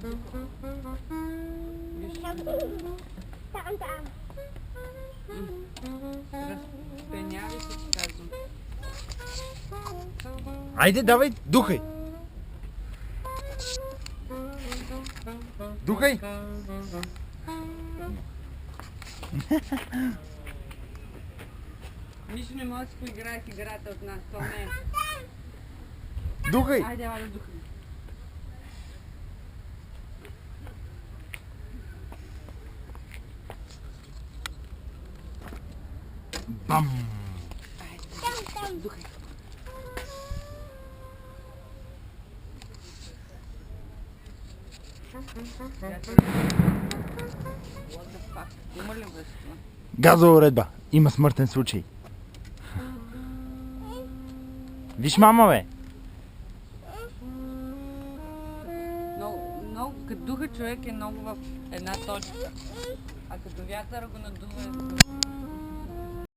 Там. Разпенявай се, ти казвам. Айде, давай, духай! Духай! Нищо не може да си поиграеш играта от нас, то не е. Духай! Айде, Валя, духай. Бам! Там. Духай. What the fuck? Има ли връзка? Газова уредба. Има смъртен случай. Виж, мама, бе! Много, като духа човек е много в една точка. А като вятъра го надува е